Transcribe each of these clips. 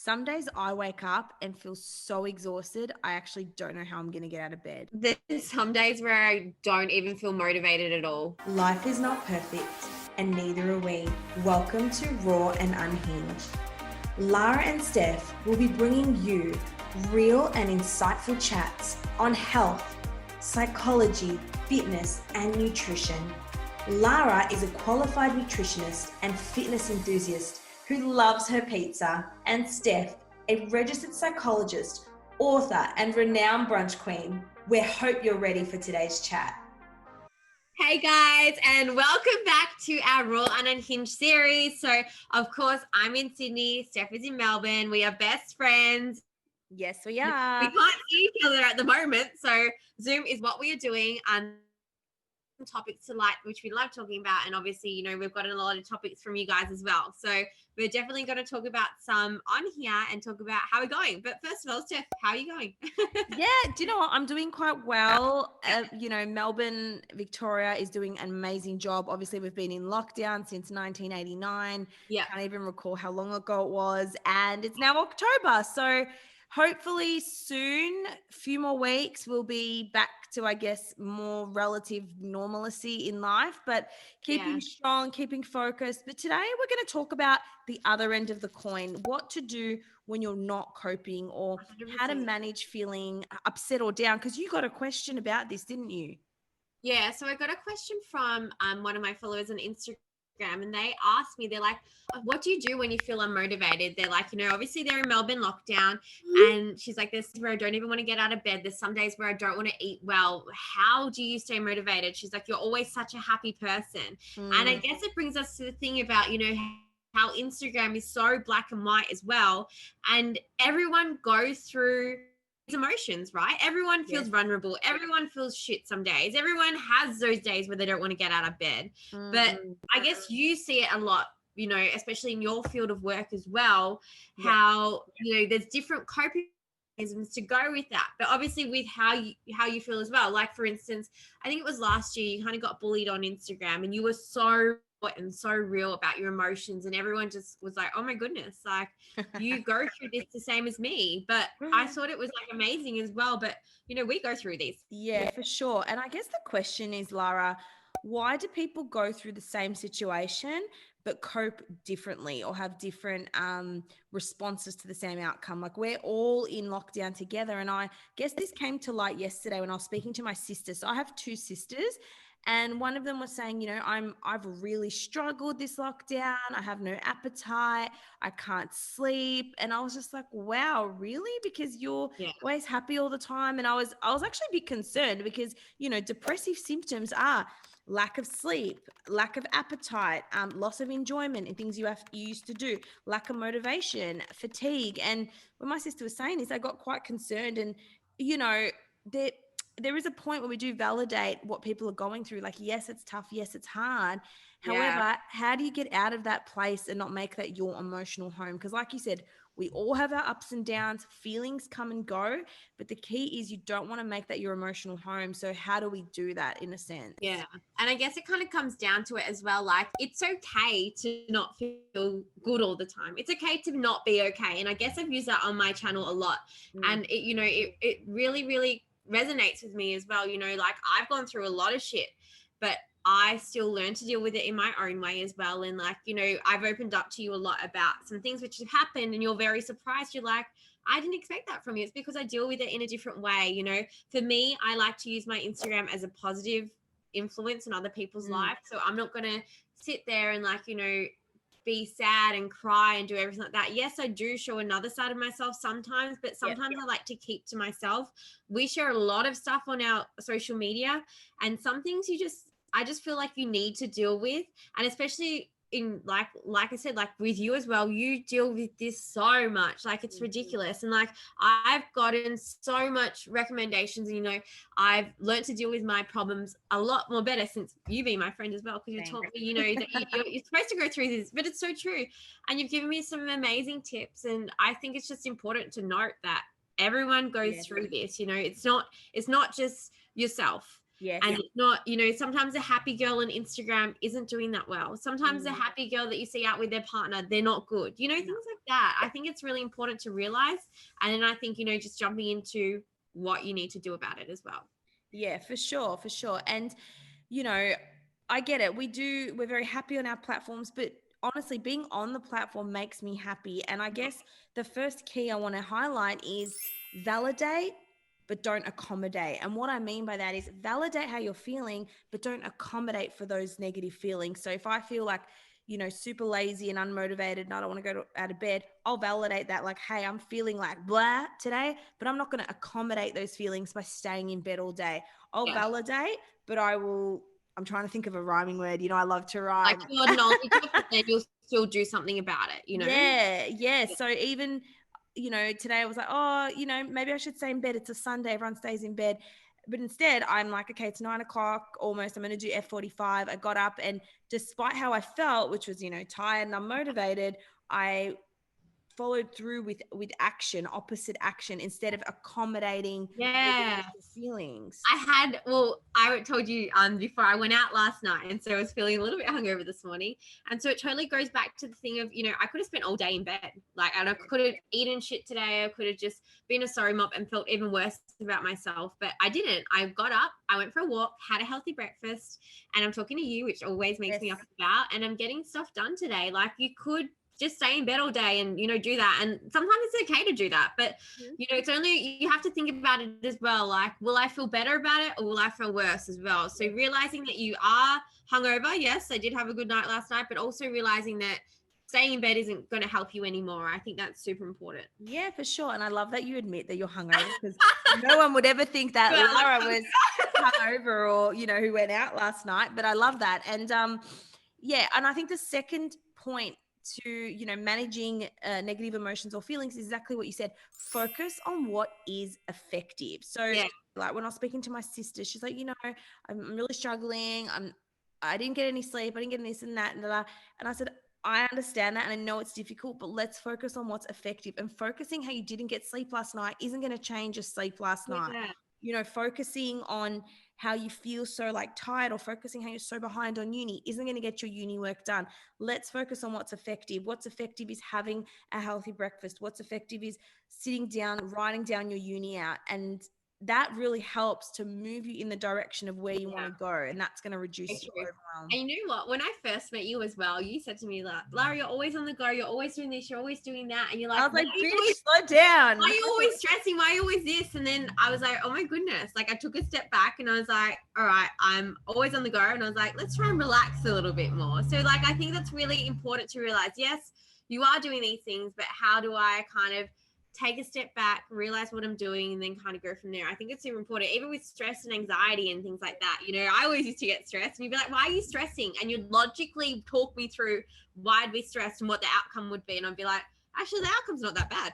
Some days I wake up and feel so exhausted, I actually don't know how I'm going to get out of bed. There's some days where I don't even feel motivated at all. Life is not perfect, and neither are we. Welcome to Raw and Unhinged. Lara and Steph will be bringing you real and insightful chats on health, psychology, fitness, and nutrition. Lara is a qualified nutritionist and fitness enthusiast who loves her pizza, and Steph, a registered psychologist, author, and renowned brunch queen. We hope you're ready for today's chat. Hey guys, and welcome back to our Raw and Unhinged series. So, of course, I'm in Sydney, Steph is in Melbourne. We are best friends. Yes, we are. We can't see each other at the moment, so Zoom is what we are doing. Topics to like, which we love talking about, and obviously, you know, we've got a lot of topics from you guys as well. So we're definitely going to talk about some on here and talk about how we're going. But first of all, Steph, how are you going? Yeah, do you know what? I'm doing quite well. Melbourne, Victoria is doing an amazing job. Obviously, we've been in lockdown since 1989. Yeah. Can't even recall how long ago it was. And it's now October. So hopefully soon, a few more weeks, we'll be back to, I guess, more relative normalcy in life, but keeping strong, keeping focused. But today we're going to talk about the other end of the coin, what to do when you're not coping, or 100%. how to manage feeling upset or down. Because you got a question about this, didn't you? Yeah, so I got a question from one of my followers on Instagram, and they asked me, they're like, what do you do when you feel unmotivated? They're like, you know, obviously they're in Melbourne lockdown, and she's like, this is where I don't even want to get out of bed. There's some days where I don't want to eat well. How do you stay motivated? She's like, you're always such a happy person. And I guess it brings us to the thing about, you know, how Instagram is so black and white as well. And everyone goes through emotions, right? Everyone feels vulnerable. Everyone feels shit some days. Everyone has those days where they don't want to get out of bed. But I guess you see it a lot, you know, especially in your field of work as well, how, you know, there's different coping mechanisms to go with that. But obviously with how you feel as well. Like, for instance, I think it was last year, you kind of got bullied on Instagram, and you were so real about your emotions, and everyone just was like, oh my goodness, like you go through this the same as me. But I thought it was like amazing as well. But you know, we go through this. Yeah, for sure. And I guess the question is, Lara, why do people go through the same situation but cope differently or have different responses to the same outcome? Like, we're all in lockdown together. And I guess this came to light yesterday when I was speaking to my sister. So I have two sisters, and one of them was saying, you know, I've really struggled this lockdown. I have no appetite. I can't sleep. And I was just like, wow, really? Because you're always happy all the time. And I was actually a bit concerned because, you know, depressive symptoms are lack of sleep, lack of appetite, loss of enjoyment in things you used to do, lack of motivation, fatigue. And what my sister was saying is I got quite concerned. And, you know, there is a point where we do validate what people are going through. Like, yes, it's tough. Yes, it's hard. However, how do you get out of that place and not make that your emotional home? Because like you said, we all have our ups and downs, feelings come and go, but the key is you don't want to make that your emotional home. So how do we do that in a sense? Yeah. And I guess it kind of comes down to it as well. Like, it's okay to not feel good all the time. It's okay to not be okay. And I guess I've used that on my channel a lot. And it, you know, it really, really resonates with me as well. You know, like, I've gone through a lot of shit, but I still learn to deal with it in my own way as well. And like, you know, I've opened up to you a lot about some things which have happened, and you're very surprised. You're like, I didn't expect that from you. It's because I deal with it in a different way. You know, for me, I like to use my Instagram as a positive influence in other people's life. So I'm not going to sit there and, like, you know, be sad and cry and do everything like that. Yes, I do show another side of myself sometimes, but sometimes I like to keep to myself. We share a lot of stuff on our social media, and some things I just feel like you need to deal with. And especially in like I said, like with you as well, you deal with this so much, like it's ridiculous. And like, I've gotten so much recommendations, and, you know, I've learned to deal with my problems a lot more better since you being my friend as well, because you taught me, you know, that you're supposed to go through this. But it's so true, and you've given me some amazing tips. And I think it's just important to note that everyone goes through this. You know, it's not just yourself. Yes. And it's not, you know, sometimes a happy girl on Instagram isn't doing that well. Sometimes a happy girl that you see out with their partner, they're not good. You know, things like that. I think it's really important to realize. And then I think, you know, just jumping into what you need to do about it as well. Yeah, for sure, for sure. And, you know, I get it. We're very happy on our platforms, but honestly, being on the platform makes me happy. And I guess the first key I want to highlight is validate, but don't accommodate. And what I mean by that is validate how you're feeling, but don't accommodate for those negative feelings. So if I feel like, you know, super lazy and unmotivated and I don't want to go out of bed, I'll validate that like, hey, I'm feeling like blah today, but I'm not going to accommodate those feelings by staying in bed all day. I'll validate, but I'm trying to think of a rhyming word. You know, I love to rhyme. Like you'll acknowledge it, but then you'll still do something about it, you know? Yeah. So even, you know, today I was like, oh, you know, maybe I should stay in bed. It's a Sunday. Everyone stays in bed. But instead, I'm like, okay, it's 9:00 almost. I'm going to do F45. I got up, and despite how I felt, which was, you know, tired and unmotivated, I followed through with action, opposite action, instead of accommodating Yeah. feelings. I told you before I went out last night, and so I was feeling a little bit hungover this morning. And so it totally goes back to the thing of, you know, I could have spent all day in bed. Like, and I could have eaten shit today. I could have just been a sorry mop and felt even worse about myself. But I didn't. I got up, I went for a walk, had a healthy breakfast, and I'm talking to you, which always makes me up and about, and I'm getting stuff done today. Like, you could just stay in bed all day and, you know, do that. And sometimes it's okay to do that, but you know, it's only, you have to think about it as well. Like, will I feel better about it, or will I feel worse as well? So realizing that you are hungover. Yes, I did have a good night last night, but also realizing that staying in bed isn't going to help you anymore. I think that's super important. Yeah, for sure. And I love that you admit that you're hungover, because no one would ever think that Lara was hungover or, you know, who went out last night. But I love that. And yeah, and I think the second point to, you know, managing negative emotions or feelings is exactly what you said. Focus on what is effective. So like when I was speaking to my sister, she's like, you know, I'm really struggling. I didn't get any sleep. I didn't get this and that and that. And I said, I understand that, and I know it's difficult, but let's focus on what's effective. And focusing how you didn't get sleep last night isn't going to change your sleep last night. You know, focusing on how you feel so like tired, or focusing how you're so behind on uni isn't going to get your uni work done. Let's focus on what's effective. What's effective is having a healthy breakfast. What's effective is sitting down, writing down your uni out, and that really helps to move you in the direction of where you want to go, and that's going to reduce your overwhelm. And you know what? When I first met you as well, you said to me, like, Lara, you're always on the go. You're always doing this. You're always doing that. And you're like, I was like, bitch, slow down. Why are you always stressing? Why are you always this? And then I was like, oh my goodness. Like, I took a step back and I was like, all right, I'm always on the go. And I was like, let's try and relax a little bit more. So like, I think that's really important to realize, yes, you are doing these things, but how do I kind of take a step back, realize what I'm doing, and then kind of go from there. I think it's super important, even with stress and anxiety and things like that. You know, I always used to get stressed, and you'd be like, why are you stressing? And you'd logically talk me through why I'd be stressed and what the outcome would be. And I'd be like, actually, the outcome's not that bad.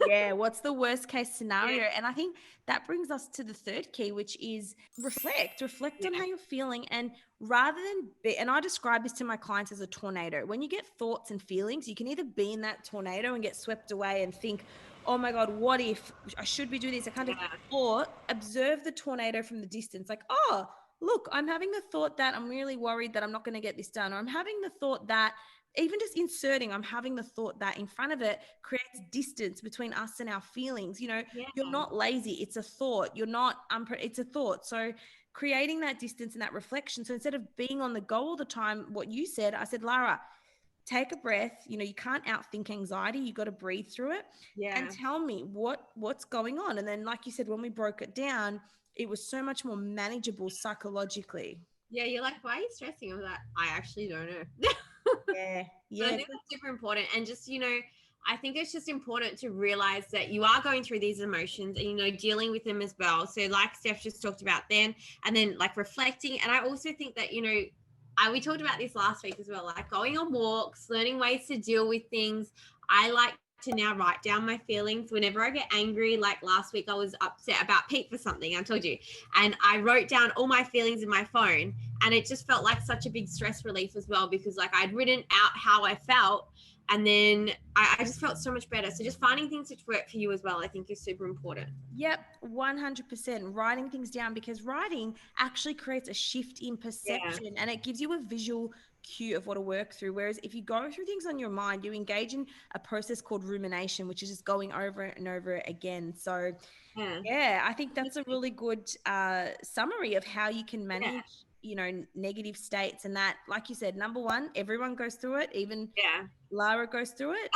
Yeah, what's the worst case scenario? And I think that brings us to the third key, which is reflect on how you're feeling. And rather than and I describe this to my clients as a tornado. When you get thoughts and feelings, you can either be in that tornado and get swept away and think, oh my God, what if I should be doing this? I can't do it. Or observe the tornado from the distance. Like, oh, look, I'm having the thought that I'm really worried that I'm not going to get this done. Or I'm having the thought that, even just inserting, I'm having the thought that in front of it creates distance between us and our feelings. You know, you're not lazy. It's a thought. You're not, it's a thought. So creating that distance and that reflection. So instead of being on the go all the time, what you said, I said, Lara, take a breath. You know, you can't outthink anxiety. You got to breathe through it and tell me what's going on. And then, like you said, when we broke it down, it was so much more manageable psychologically. Yeah, you're like, why are you stressing? I was like, I actually don't know. Yeah. So I think that's super important. And just, you know, I think it's just important to realize that you are going through these emotions and, you know, dealing with them as well. So like Steph just talked about then, and then like reflecting. And I also think that, you know, we talked about this last week as well, like going on walks, learning ways to deal with things. I like to now write down my feelings whenever I get angry. Like last week I was upset about Pete for something, I told you, and I wrote down all my feelings in my phone, and it just felt like such a big stress relief as well, because like I'd written out how I felt, And then I just felt so much better. So just finding things which work for you as well, I think is super important. Yep, 100%. Writing things down, because writing actually creates a shift in perception and it gives you a visual cue of what to work through. Whereas if you go through things on your mind, you engage in a process called rumination, which is just going over and over again. So yeah, I think that's a really good summary of how you can manage, you know, negative states. And that, like you said, number one, everyone goes through it. Even Lara goes through it.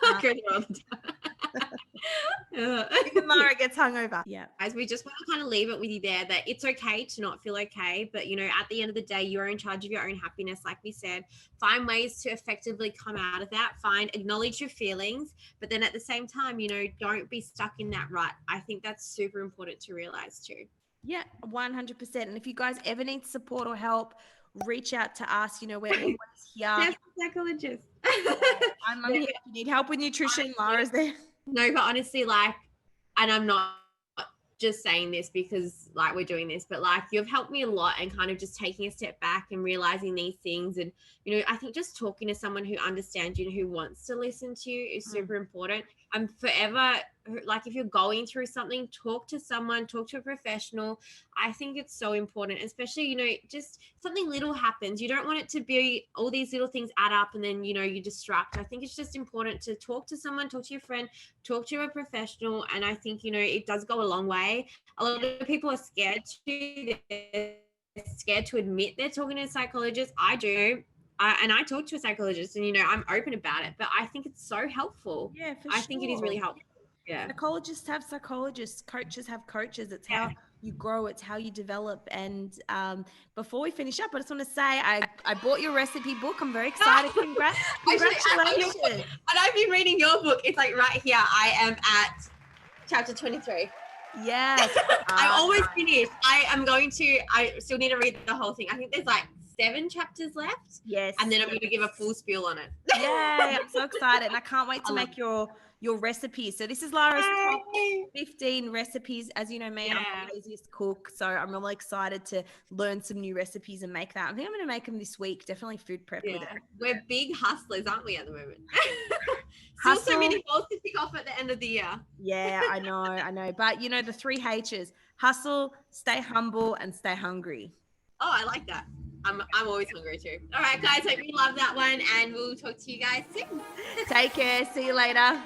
I go through all the time. Even Lara gets hungover. Yeah. Guys, we just want to kind of leave it with you there that it's okay to not feel okay. But, you know, at the end of the day, you're in charge of your own happiness. Like we said, find ways to effectively come out of that, acknowledge your feelings. But then at the same time, you know, don't be stuck in that rut. I think that's super important to realize too. Yeah, 100%. And if you guys ever need support or help, reach out to us. You know, we're always here. Steph, psychologist. I'm here. If you need help with nutrition, Lara's there. No, but honestly, like, and I'm not just saying this because like we're doing this, but like you've helped me a lot and kind of just taking a step back and realizing these things. And, you know, I think just talking to someone who understands you and who wants to listen to you is super important. I'm forever, like, if you're going through something, talk to someone, talk to a professional. I think it's so important, especially, you know, just something little happens. You don't want it to be all these little things add up and then, you know, you distract. I think it's just important to talk to someone, talk to your friend, talk to a professional. And I think, you know, it does go a long way. A lot of people are scared to admit they're talking to a psychologist. I do. And I talk to a psychologist and, you know, I'm open about it, but I think it's so helpful. Yeah, for I think it is really helpful. Yeah. Psychologists have psychologists, coaches have coaches. It's how you grow, it's how you develop. And before we finish up, I just want to say I bought your recipe book. I'm very excited. Congratulations. And I've been reading your book. It's like right here. I am at chapter 23. Yes. I almost finished. I still need to read the whole thing. I think there's like 7 chapters left. Yes. And then I'm going to give a full spiel on it. Yeah, I'm so excited. And I can't wait to make your recipes. So this is Lara's top 15 recipes. As you know me, I'm the laziest cook. So I'm really excited to learn some new recipes and make that. I think I'm going to make them this week. Definitely food prep with it. We're big hustlers, aren't we, at the moment? Still so many balls to tick off at the end of the year. Yeah, I know. But, you know, the 3 H's: hustle, stay humble, and stay hungry. Oh, I like that. I'm always hungry too. All right, guys, hope you love that one, and we'll talk to you guys soon. Take care. See you later.